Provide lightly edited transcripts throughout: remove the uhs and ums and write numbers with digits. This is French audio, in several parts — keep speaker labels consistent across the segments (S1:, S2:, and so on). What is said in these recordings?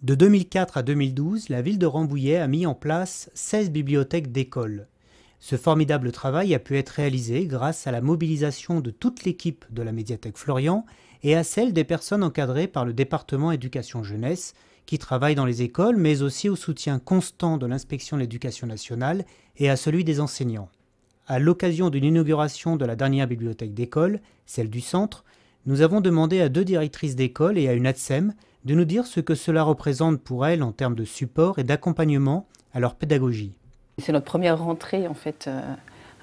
S1: De 2004 à 2012, la ville de Rambouillet a mis en place 16 bibliothèques d'école. Ce formidable travail a pu être réalisé grâce à la mobilisation de toute l'équipe de la médiathèque Florian et à celle des personnes encadrées par le département éducation jeunesse qui travaillent dans les écoles, mais aussi au soutien constant de l'inspection de l'éducation nationale et à celui des enseignants. À l'occasion d'une inauguration de la dernière bibliothèque d'école, celle du centre, nous avons demandé à 2 directrices d'école et à une ATSEM de nous dire ce que cela représente pour elles en termes de support et d'accompagnement à leur pédagogie.
S2: C'est notre première rentrée en fait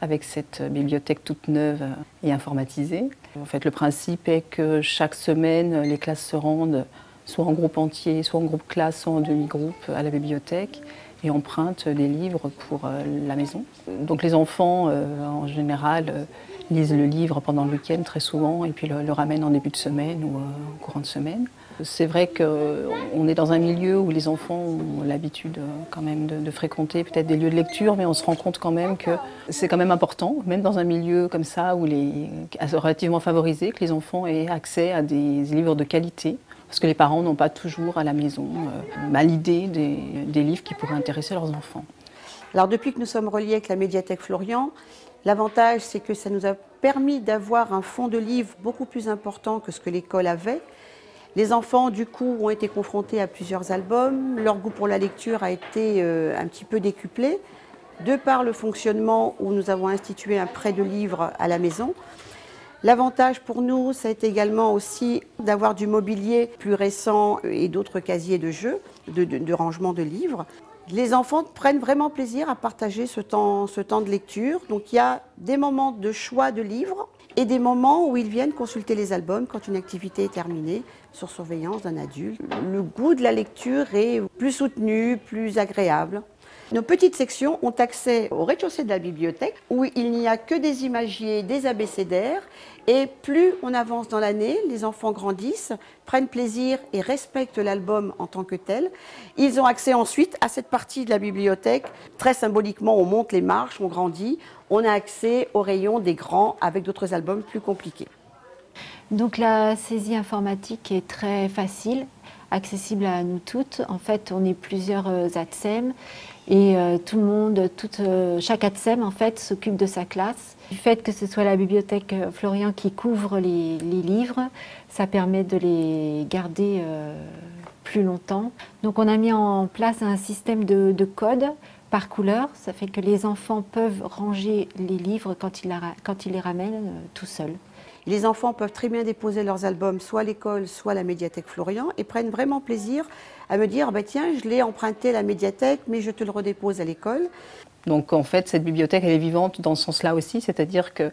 S2: avec cette bibliothèque toute neuve et informatisée. En fait, le principe est que chaque semaine, les classes se rendent soit en groupe entier, soit en groupe classe, soit en demi-groupe à la bibliothèque et empruntent des livres pour la maison. Donc les enfants, en général, lisent le livre pendant le week-end très souvent et puis le ramènent en début de semaine ou en courant de semaine. C'est vrai qu'on est dans un milieu où les enfants ont l'habitude quand même de fréquenter peut-être des lieux de lecture, mais on se rend compte quand même que c'est quand même important, même dans un milieu comme ça, où relativement favorisé, que les enfants aient accès à des livres de qualité, parce que les parents n'ont pas toujours à la maison l'idée des livres qui pourraient intéresser leurs enfants.
S3: Alors depuis que nous sommes reliés avec la médiathèque Florian, l'avantage c'est que ça nous a permis d'avoir un fonds de livres beaucoup plus important que ce que l'école avait. Les enfants, du coup, ont été confrontés à plusieurs albums. Leur goût pour la lecture a été un petit peu décuplé, de par le fonctionnement où nous avons institué un prêt de livres à la maison. L'avantage pour nous, ça a été également aussi d'avoir du mobilier plus récent et d'autres casiers de jeux, de rangement de livres. Les enfants prennent vraiment plaisir à partager ce temps de lecture. Donc il y a des moments de choix de livres et des moments où ils viennent consulter les albums quand une activité est terminée, sur surveillance d'un adulte. Le goût de la lecture est plus soutenu, plus agréable. Nos petites sections ont accès au rez-de-chaussée de la bibliothèque où il n'y a que des imagiers, des abécédaires. Et plus on avance dans l'année, les enfants grandissent, prennent plaisir et respectent l'album en tant que tel. Ils ont accès ensuite à cette partie de la bibliothèque. Très symboliquement, on monte les marches, on grandit. On a accès au rayon des grands avec d'autres albums plus compliqués.
S4: Donc la saisie informatique est très facile, accessible à nous toutes. En fait, on est plusieurs ATSEM et tout le monde, chaque ATSEM en fait s'occupe de sa classe. Du fait que ce soit la bibliothèque Florian qui couvre les livres, ça permet de les garder plus longtemps. Donc on a mis en place un système de code par couleur. Ça fait que les enfants peuvent ranger les livres quand ils les ramènent tout seuls.
S3: Les enfants peuvent très bien déposer leurs albums soit à l'école, soit à la médiathèque Florian et prennent vraiment plaisir à me dire bah, « tiens, je l'ai emprunté à la médiathèque, mais je te le redépose à l'école ».
S2: Donc en fait, cette bibliothèque, elle est vivante dans ce sens-là aussi, c'est-à-dire que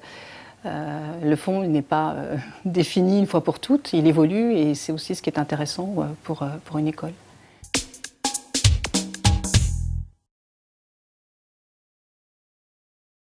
S2: le fond n'est pas défini une fois pour toutes, il évolue et c'est aussi ce qui est intéressant pour une école.